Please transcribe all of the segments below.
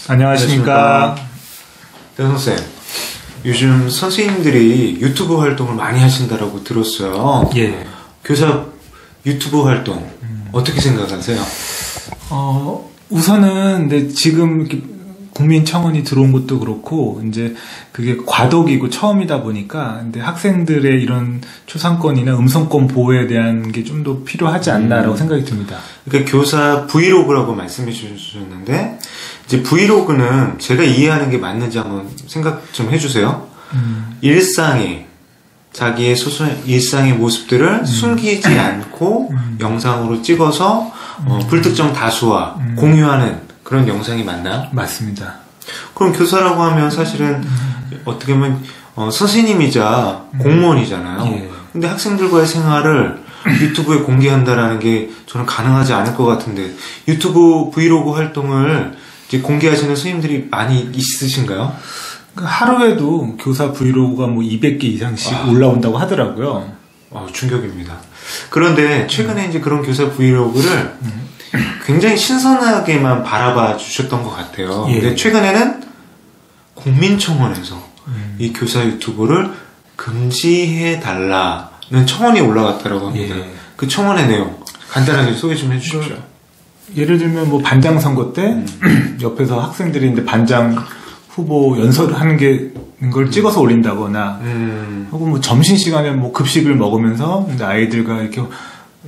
안녕하십니까. 선생님, 요즘 선생님들이 유튜브 활동을 많이 하신다라고 들었어요. 예. 교사 유튜브 활동 어떻게 생각하세요? 우선은 근데 지금 국민청원이 들어온 것도 그렇고 이제 그게 과도기고 처음이다 보니까 근데 학생들의 이런 초상권이나 음성권 보호에 대한 게 좀 더 필요하지 않나라고 생각이 듭니다. 그러니까 교사 브이로그라고 말씀해 주셨는데 이제 브이로그는 제가 이해하는 게 맞는지 한번 생각 좀 해주세요. 일상의 자기의 일상의 모습들을 숨기지 않고 영상으로 찍어서 불특정 다수와 공유하는 그런 영상이 맞나요? 맞습니다. 그럼 교사라고 하면 사실은 어떻게 보면 선생님이자 공무원이잖아요. 예. 근데 학생들과의 생활을 유튜브에 공개한다라는 게 저는 가능하지 않을 것 같은데 유튜브 브이로그 활동을 이제 공개하시는 선생님들이 많이 있으신가요? 하루에도 교사 브이로그가 뭐 200개 이상씩 올라온다고 하더라고요. 충격입니다. 그런데 최근에 이제 그런 교사 브이로그를 굉장히 신선하게만 바라봐 주셨던 것 같아요. 예. 근데 최근에는 국민청원에서 이 교사 유튜브를 금지해 달라는 청원이 올라갔다고 합니다. 예. 그 청원의 내용 간단하게 소개 좀 해주십시오. 예를 들면 뭐 반장 선거 때 옆에서 학생들이 이제 반장 후보 연설을 하는 걸 찍어서 올린다거나 혹은 뭐 점심시간에 뭐 급식을 먹으면서 이제 아이들과 이렇게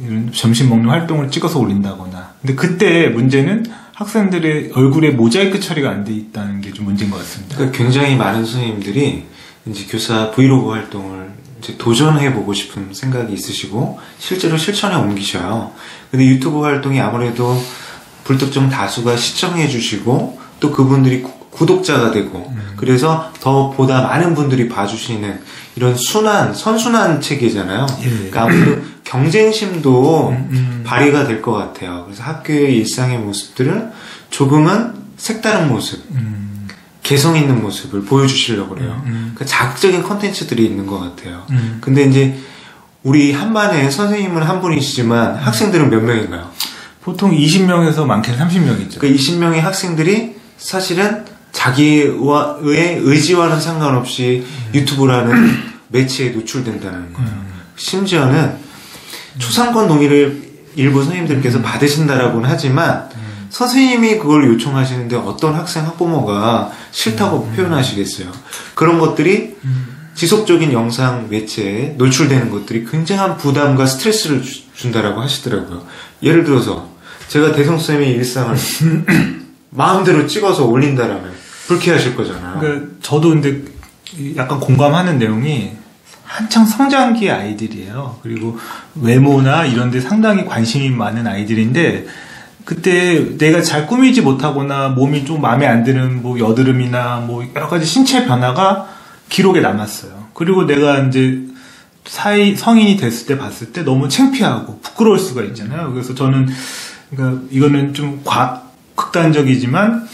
이런 점심 먹는 활동을 찍어서 올린다거나. 근데 그때 문제는 학생들의 얼굴에 모자이크 처리가 안 돼 있다는 게 좀 문제인 것 같습니다. 그러니까 굉장히 많은 선생님들이 이제 교사 브이로그 활동을 이제 도전해보고 싶은 생각이 있으시고 실제로 실천에 옮기셔요. 근데 유튜브 활동이 아무래도 불특정 다수가 시청해주시고 또 그분들이 구독자가 되고 그래서 더 보다 많은 분들이 봐주시는 이런 선순환 체계잖아요. 예. 그러니까 아무래도 경쟁심도 발휘가 될 것 같아요. 그래서 학교의 일상의 모습들을 조금은 색다른 모습, 개성 있는 모습을 보여주시려고 그래요. 그러니까 자극적인 콘텐츠들이 있는 것 같아요. 근데 이제 우리 한반에 선생님은 한 분이시지만 학생들은 몇 명인가요? 보통 20명에서 많게는 30명이죠. 그 20명의 학생들이 사실은 자기의 의지와는 상관없이 유튜브라는 매체에 노출된다는 거예요. 심지어는 초상권 동의를 일부 선생님들께서 받으신다라고는 하지만 선생님이 그걸 요청하시는데 어떤 학생 학부모가 싫다고 표현하시겠어요. 그런 것들이 지속적인 영상 매체에 노출되는 것들이 굉장한 부담과 스트레스를 준다라고 하시더라고요. 예를 들어서 제가 대성쌤의 일상을 마음대로 찍어서 올린다라면 불쾌하실 거잖아요. 그러니까 저도 근데 약간 공감하는 내용이 한창 성장기의 아이들이에요. 그리고 외모나 이런 데 상당히 관심이 많은 아이들인데 그때 내가 잘 꾸미지 못하거나 몸이 좀 마음에 안 드는 뭐 여드름이나 뭐 여러 가지 신체 변화가 기록에 남았어요. 그리고 내가 이제 성인이 됐을 때 봤을 때 너무 창피하고 부끄러울 수가 있잖아요. 그래서 저는 그러니까 이거는 좀 극단적이지만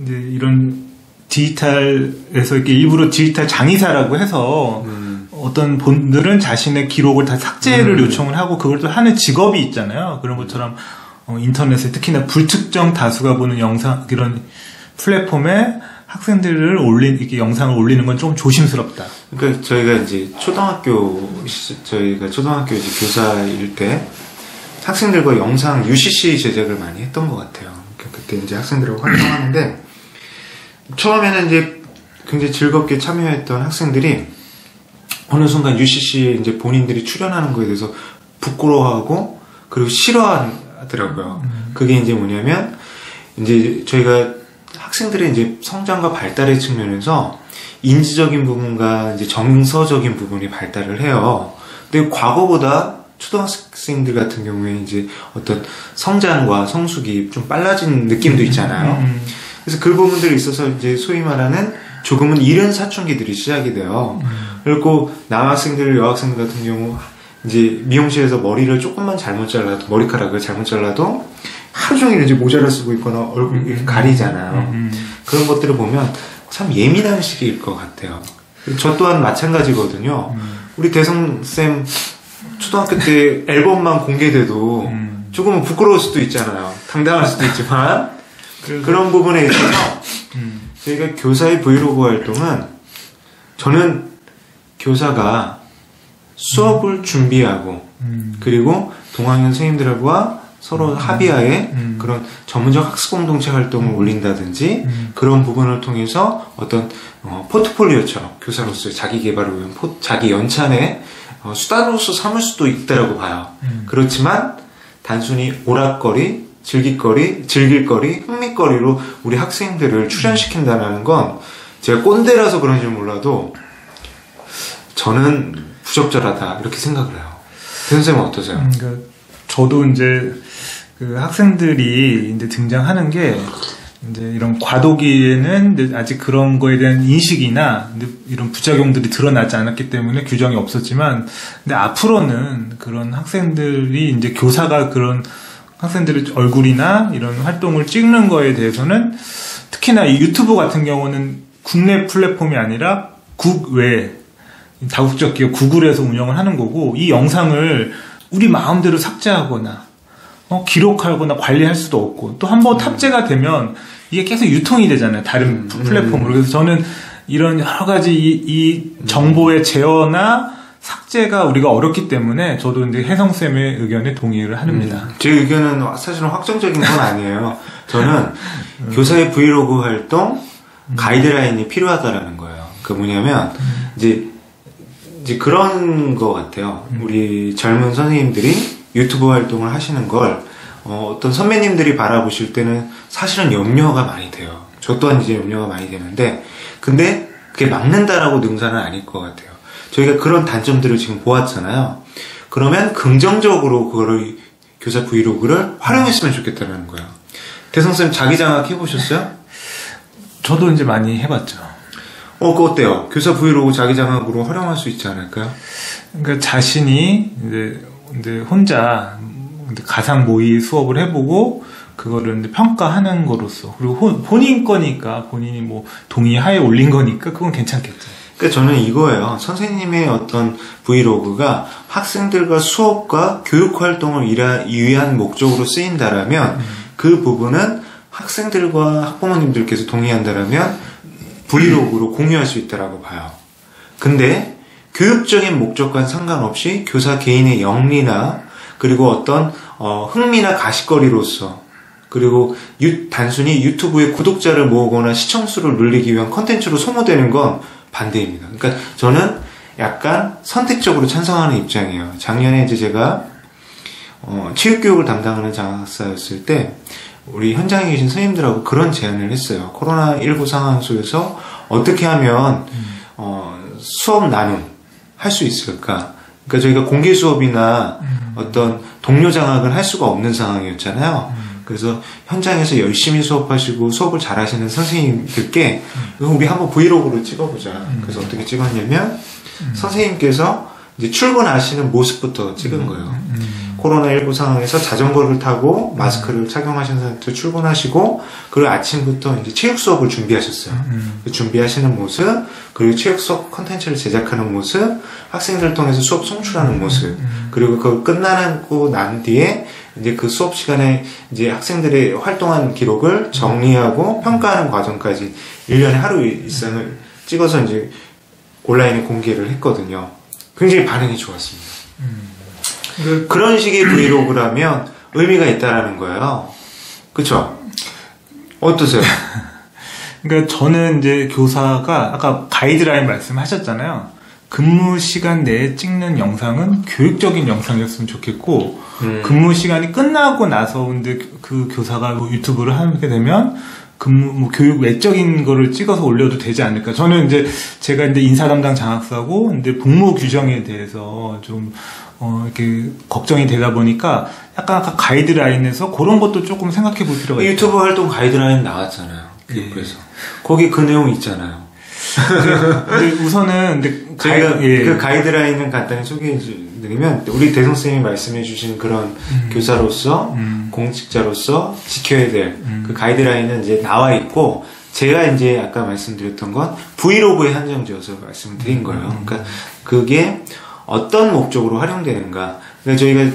이제 이런 디지털에서 이렇게 일부러 디지털 장의사라고 해서 어떤 분들은 자신의 기록을 다 삭제를 요청을 하고 그걸 또 하는 직업이 있잖아요. 그런 것처럼 인터넷에 특히나 불특정 다수가 보는 영상 그런 플랫폼에 학생들을 이렇게 영상을 올리는 건 좀 조심스럽다. 그러니까 저희가 이제 저희가 초등학교 이제 교사일 때 학생들과 영상 UCC 제작을 많이 했던 것 같아요. 그때 이제 학생들하고 활동하는데 처음에는 이제 굉장히 즐겁게 참여했던 학생들이 어느 순간 UCC에 이제 본인들이 출연하는 거에 대해서 부끄러워하고 그리고 싫어하더라고요. 그게 이제 뭐냐면 이제 저희가 학생들의 이제 성장과 발달의 측면에서 인지적인 부분과 이제 정서적인 부분이 발달을 해요. 근데 과거보다 초등학생들 같은 경우에 이제 어떤 성장과 성숙이 좀 빨라진 느낌도 있잖아요. 그래서 그 부분들이 있어서 이제 소위 말하는 조금은 이른 사춘기들이 시작이 돼요. 그리고 남학생들, 여학생들 같은 경우 이제 미용실에서 머리를 조금만 잘못 잘라도 머리카락을 잘못 잘라도 하루 종일 이제 모자를 쓰고 있거나 얼굴 가리잖아요. 그런 것들을 보면 참 예민한 시기일 것 같아요. 저 또한 마찬가지거든요. 우리 대성쌤 초등학교 때 앨범만 공개돼도 조금은 부끄러울 수도 있잖아요. 당당할 수도 있지만 그런 부분에 있어서 저희가 교사의 브이로그 활동은 저는 교사가 수업을 준비하고 그리고 동학년 선생님들과 서로 합의하에 그런 전문적 학습 공동체 활동을 올린다든지 그런 부분을 통해서 어떤 포트폴리오처럼 교사로서의 자기 개발을 위한 자기 연찬의 수단으로서 삼을 수도 있다라고 봐요. 그렇지만 단순히 오락거리, 즐길거리, 흥미거리로 우리 학생들을 출연시킨다는 건 제가 꼰대라서 그런지 몰라도 저는 부적절하다 이렇게 생각을 해요. 선생님은 어떠세요? 그러니까 저도 이제 그 학생들이 이제 등장하는 게 이제 이런 과도기에는 이제 아직 그런 거에 대한 인식이나 이런 부작용들이 드러나지 않았기 때문에 규정이 없었지만, 근데 앞으로는 그런 학생들이 이제 교사가 그런 학생들의 얼굴이나 이런 활동을 찍는 거에 대해서는 특히나 이 유튜브 같은 경우는 국내 플랫폼이 아니라 국외 다국적 기업 구글에서 운영을 하는 거고, 이 영상을 우리 마음대로 삭제하거나 기록하거나 관리할 수도 없고, 또 한번 탑재가 되면 이게 계속 유통이 되잖아요, 다른 플랫폼으로. 그래서 저는 이런 여러 가지 이 정보의 제어나 삭제가 우리가 어렵기 때문에 저도 이제 혜성쌤의 의견에 동의를 합니다. 제 의견은 사실은 확정적인 건 아니에요. 저는 교사의 브이로그 활동 가이드라인이 필요하다라는 거예요. 그 뭐냐면 이제 그런 거 같아요. 우리 젊은 선생님들이 유튜브 활동을 하시는 걸 어떤 선배님들이 바라보실 때는 사실은 염려가 많이 돼요. 저 또한 이제 염려가 많이 되는데, 근데 그게 막는다라고 능사는 아닐 것 같아요. 저희가 그런 단점들을 지금 보았잖아요. 그러면 긍정적으로 그거를 교사 브이로그를 활용했으면 좋겠다는 거예요. 대성쌤 자기장악 해보셨어요? 저도 이제 많이 해봤죠. 그거 어때요? 교사 브이로그 자기장악으로 활용할 수 있지 않을까요? 그러니까 자신이 이제 혼자 가상 모의 수업을 해보고 그거를 이제 평가하는 거로서, 그리고 본인 거니까 본인이 뭐 동의하에 올린 거니까 그건 괜찮겠죠. 그러니까 저는 이거예요. 선생님의 어떤 브이로그가 학생들과 수업과 교육 활동을 위한 목적으로 쓰인다라면 그 부분은 학생들과 학부모님들께서 동의한다라면 브이로그로 공유할 수 있다라고 봐요. 근데 교육적인 목적과는 상관없이 교사 개인의 영리나 그리고 어떤 흥미나 가십거리로서, 그리고 단순히 유튜브에 구독자를 모으거나 시청수를 늘리기 위한 컨텐츠로 소모되는 건 반대입니다. 그러니까 저는 약간 선택적으로 찬성하는 입장이에요. 작년에 이제 제가 체육교육을 담당하는 장학사였을 때 우리 현장에 계신 선생님들하고 그런 제안을 했어요. 코로나19 상황 속에서 어떻게 하면 수업 나눔 할 수 있을까? 그러니까 저희가 공개 수업이나 어떤 동료 장학을 할 수가 없는 상황이었잖아요. 그래서 현장에서 열심히 수업하시고 수업을 잘 하시는 선생님들께 우리 한번 브이로그로 찍어보자. 그래서 어떻게 찍었냐면 선생님께서 이제 출근하시는 모습부터 찍은 거예요. 코로나19 상황에서 자전거를 타고 마스크를 착용하신 상태로 출근하시고, 그리고 아침부터 이제 체육 수업을 준비하셨어요. 준비하시는 모습, 그리고 체육 수업 컨텐츠를 제작하는 모습, 학생들을 통해서 수업 송출하는 모습, 그리고 그걸 끝나고 난 뒤에 이제 그 수업 시간에 이제 학생들의 활동한 기록을 정리하고 평가하는 과정까지 1년에 하루 이상을 찍어서 이제 온라인에 공개를 했거든요. 굉장히 반응이 좋았습니다. 그런 식의 브이로그라면 의미가 있다라는 거예요. 그쵸? 어떠세요? 그러니까 저는 이제 교사가 아까 가이드라인 말씀하셨잖아요. 근무 시간 내에 찍는 영상은 교육적인 영상이었으면 좋겠고, 근무 시간이 끝나고 나서 근데 그 교사가 뭐 유튜브를 하게 되면 교육 외적인 거를 찍어서 올려도 되지 않을까. 저는 이제 제가 이제 인사 담당 장학사고, 근데 복무 규정에 대해서 좀 이렇게 걱정이 되다 보니까 약간 아까 가이드라인에서 그런 것도 조금 생각해 볼 필요가 있어요. 유튜브 활동 가이드라인 나왔잖아요. 그래서 거기 그 내용 있잖아요. 근데 우선은 저희가 그 가이드라인을 간단히 소개해 드리면, 우리 대성쌤이 말씀해 주신 그런 교사로서 공직자로서 지켜야 될 그 가이드라인은 이제 나와 있고, 제가 이제 아까 말씀드렸던 건 브이로그에 한정지어서 말씀드린 거예요. 그러니까 그게 어떤 목적으로 활용되는가. 그러니까 저희가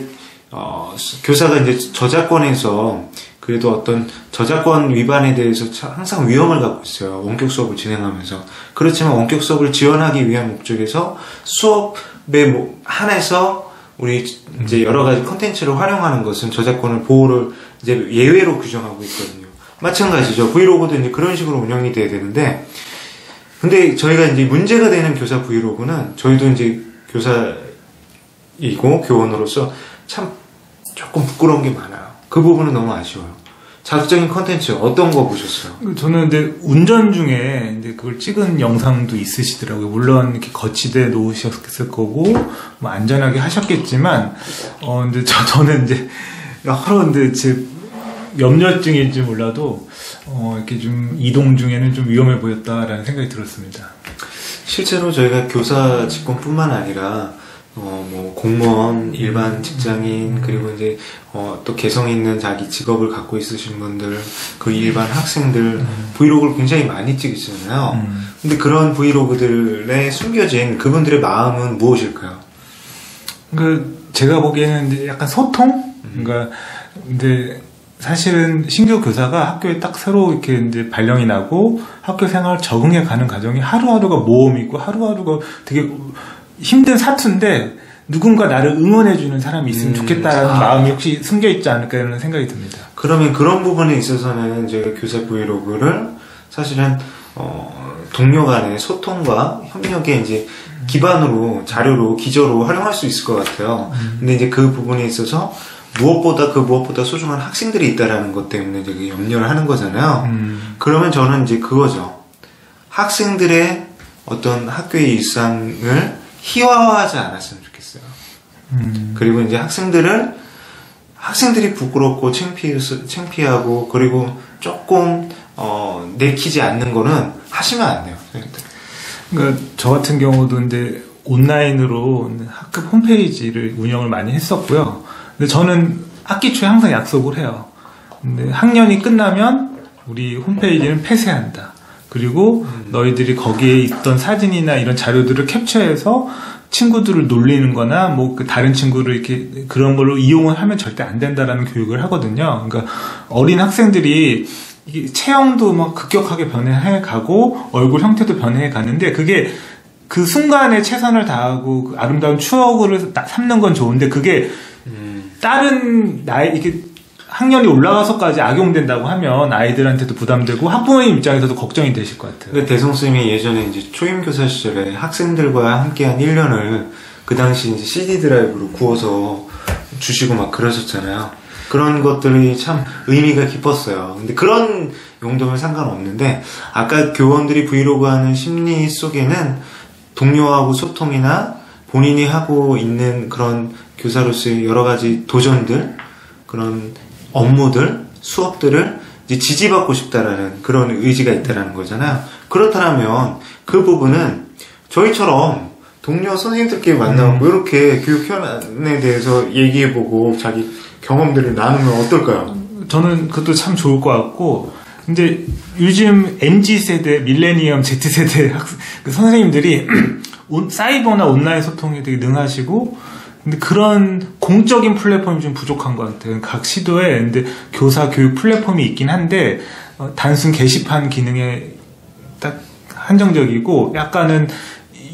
교사가 이제 저작권에서 그래도 어떤 저작권 위반에 대해서 항상 위험을 갖고 있어요. 원격 수업을 진행하면서. 그렇지만 원격 수업을 지원하기 위한 목적에서 수업에 한해서 우리 이제 여러 가지 콘텐츠를 활용하는 것은 저작권을 보호를 이제 예외로 규정하고 있거든요. 마찬가지죠. 브이로그도 이제 그런 식으로 운영이 돼야 되는데, 근데 저희가 이제 문제가 되는 교사 브이로그는 저희도 이제 교사이고 교원으로서 참 조금 부끄러운 게 많아요. 그 부분은 너무 아쉬워요. 자극적인 콘텐츠 어떤 거 보셨어요? 저는 근데 운전 중에 이제 그걸 찍은 영상도 있으시더라고요. 물론 이렇게 거치대 놓으셨을 거고 뭐 안전하게 하셨겠지만, 근데 저는 이제 여러 근데 제 염려증일지 몰라도 이렇게 좀 이동 중에는 좀 위험해 보였다라는 생각이 들었습니다. 실제로 저희가 교사 직군뿐만 아니라 뭐 공무원, 일반 직장인, 그리고 이제 또 개성 있는 자기 직업을 갖고 있으신 분들, 그 일반 학생들 브이로그를 굉장히 많이 찍으시잖아요. 근데 그런 브이로그들에 숨겨진 그분들의 마음은 무엇일까요? 제가 보기에는 이제 약간 소통? 근데 사실은 신규 교사가 학교에 딱 새로 이렇게 이제 발령이 나고 학교 생활 적응해 가는 과정이 하루하루가 모험이고 하루하루가 되게 힘든 사투인데 누군가 나를 응원해주는 사람이 있으면 좋겠다라는 마음이 혹시 숨겨있지 않을까 하는 생각이 듭니다. 그러면 그런 부분에 있어서는 저희가 교사 브이로그를 사실은 동료 간의 소통과 협력의 이제 기반으로, 자료로, 기저로 활용할 수 있을 것 같아요. 근데 이제 그 부분에 있어서 무엇보다 소중한 학생들이 있다라는 것 때문에 이제 염려를 하는 거잖아요. 그러면 저는 이제 그거죠. 학생들의 어떤 학교의 일상을 희화화하지 않았으면 좋겠어요. 그리고 이제 학생들이 부끄럽고 창피하고 그리고 조금 내키지 않는 거는 하시면 안 돼요. 그러니까 저 같은 경우도 이제 온라인으로 학급 홈페이지를 운영을 많이 했었고요. 근데 저는 학기 초에 항상 약속을 해요. 근데 학년이 끝나면 우리 홈페이지는 폐쇄한다. 그리고 너희들이 거기에 있던 사진이나 이런 자료들을 캡처해서 친구들을 놀리는 거나 뭐 다른 친구를 이렇게 그런 걸로 이용을 하면 절대 안 된다라는 교육을 하거든요. 그러니까 어린 학생들이 이게 체형도 막 급격하게 변해해 가고 얼굴 형태도 변해해 가는데 그게 그 순간에 최선을 다하고 그 아름다운 추억을 삼는 건 좋은데 그게 다른 이렇게 학년이 올라가서까지 악용된다고 하면 아이들한테도 부담되고 학부모님 입장에서도 걱정이 되실 것 같아요. 근데 대성쌤이 예전에 이제 초임교사 시절에 학생들과 함께한 1년을 그 당시 이제 CD 드라이브로 구워서 주시고 막 그러셨잖아요. 그런 것들이 참 의미가 깊었어요. 근데 그런 용도면 상관없는데 아까 교원들이 브이로그 하는 심리 속에는 동료하고 소통이나 본인이 하고 있는 그런 교사로서의 여러 가지 도전들, 그런 업무들, 수업들을 이제 지지받고 싶다라는 그런 의지가 있다라는 거잖아요. 그렇다면 그 부분은 저희처럼 동료 선생님들끼리 만나고 이렇게 교육 현안에 대해서 얘기해보고 자기 경험들을 나누면 어떨까요? 저는 그것도 참 좋을 것 같고, 근데 요즘 MZ세대, 밀레니엄, Z세대 그 선생님들이 사이버나 온라인 소통에 되게 능하시고, 근데 그런 공적인 플랫폼이 좀 부족한 것 같아요. 각 시도에 근데 교사 교육 플랫폼이 있긴 한데 단순 게시판 기능에 딱 한정적이고 약간은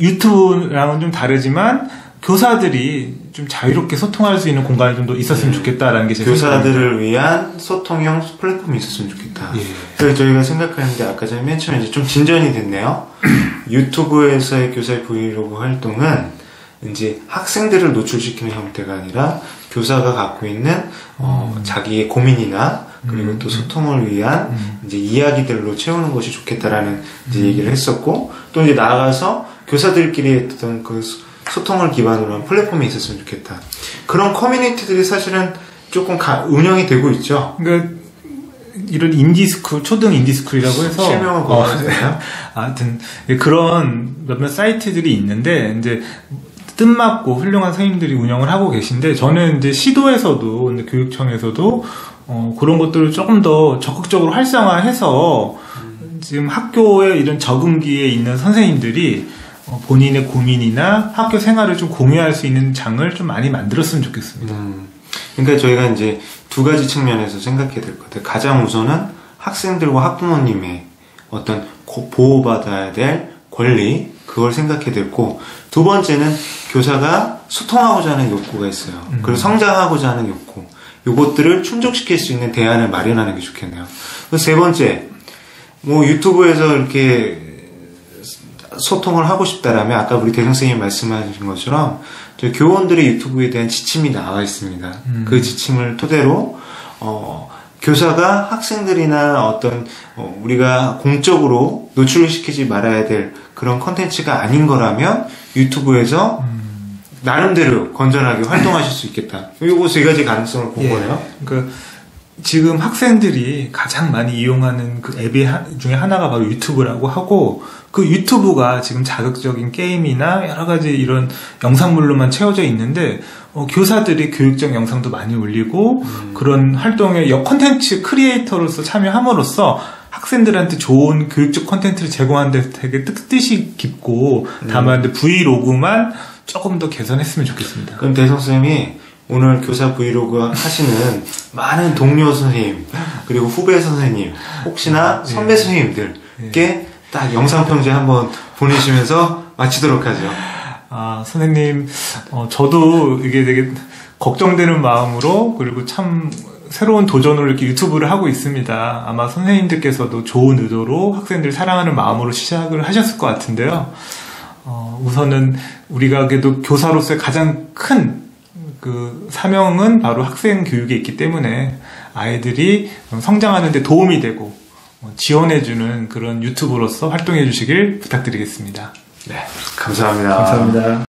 유튜브랑은 좀 다르지만 교사들이 좀 자유롭게 소통할 수 있는 공간이 좀 더 있었으면 좋겠다라는 게 제 생각입니다. 교사들을 위한 소통형 플랫폼이 있었으면 좋겠다. 그래서 저희가 생각하는데 아까 전에 맨 처음에 이제 좀 진전이 됐네요. 유튜브에서의 교사의 브이로그 활동은 이제 학생들을 노출시키는 형태가 아니라 교사가 갖고 있는 자기의 고민이나 그리고 또 소통을 위한 이제 이야기들로 채우는 것이 좋겠다라는 이제 얘기를 했었고 또 이제 나아가서 교사들끼리 했던 그 소통을 기반으로 한 플랫폼이 있었으면 좋겠다. 그런 커뮤니티들이 사실은 조금 운영이 되고 있죠. 그러니까 이런 인디스쿨, 초등 인디스쿨이라고 해서 실명을 보여주세요. 하여튼 그런 몇몇 사이트들이 있는데 이제 뜻맞고 훌륭한 선생님들이 운영을 하고 계신데 저는 이제 시도에서도 교육청에서도 그런 것들을 조금 더 적극적으로 활성화해서 지금 학교에 이런 적응기에 있는 선생님들이 본인의 고민이나 학교 생활을 좀 공유할 수 있는 장을 좀 많이 만들었으면 좋겠습니다. 그러니까 저희가 이제 두 가지 측면에서 생각해야 될 것 같아요. 가장 우선은 학생들과 학부모님의 어떤 보호받아야 될 권리, 그걸 생각해야 되고, 두 번째는 교사가 소통하고자 하는 욕구가 있어요. 그리고 성장하고자 하는 욕구, 요것들을 충족시킬 수 있는 대안을 마련하는 게 좋겠네요. 세 번째, 뭐 유튜브에서 이렇게 소통을 하고 싶다라면 아까 우리 대성 선생님이 말씀하신 것처럼 저희 교원들의 유튜브에 대한 지침이 나와 있습니다. 그 지침을 토대로 교사가 학생들이나 어떤 우리가 공적으로 노출시키지 말아야 될 그런 컨텐츠가 아닌 거라면 유튜브에서 나름대로 건전하게 활동하실 수 있겠다. 이거 세 가지 가능성을 본 거네요. 그러니까 지금 학생들이 가장 많이 이용하는 그 앱 중에 하나가 바로 유튜브라고 하고, 그 유튜브가 지금 자극적인 게임이나 여러 가지 이런 영상물로만 채워져 있는데, 교사들이 교육적 영상도 많이 올리고, 그런 활동에 콘텐츠 크리에이터로서 참여함으로써 학생들한테 좋은 교육적 콘텐츠를 제공하는 데 되게 뜻이 깊고, 다만 브이로그만 조금 더 개선했으면 좋겠습니다. 그럼 대성 쌤이 오늘 교사 브이로그 하시는 많은 동료 선생님, 그리고 후배 선생님, 혹시나 선배 선생님들께 딱 영상 편지 한번 보내시면서 마치도록 하죠. 아, 선생님, 저도 이게 되게 걱정되는 마음으로, 그리고 참 새로운 도전으로 이렇게 유튜브를 하고 있습니다. 아마 선생님들께서도 좋은 의도로 학생들 사랑하는 마음으로 시작을 하셨을 것 같은데요. 우선은 우리가 그래도 교사로서의 가장 큰 그 사명은 바로 학생 교육에 있기 때문에 아이들이 성장하는 데 도움이 되고 지원해주는 그런 유튜브로서 활동해 주시길 부탁드리겠습니다. 네, 감사합니다. 감사합니다.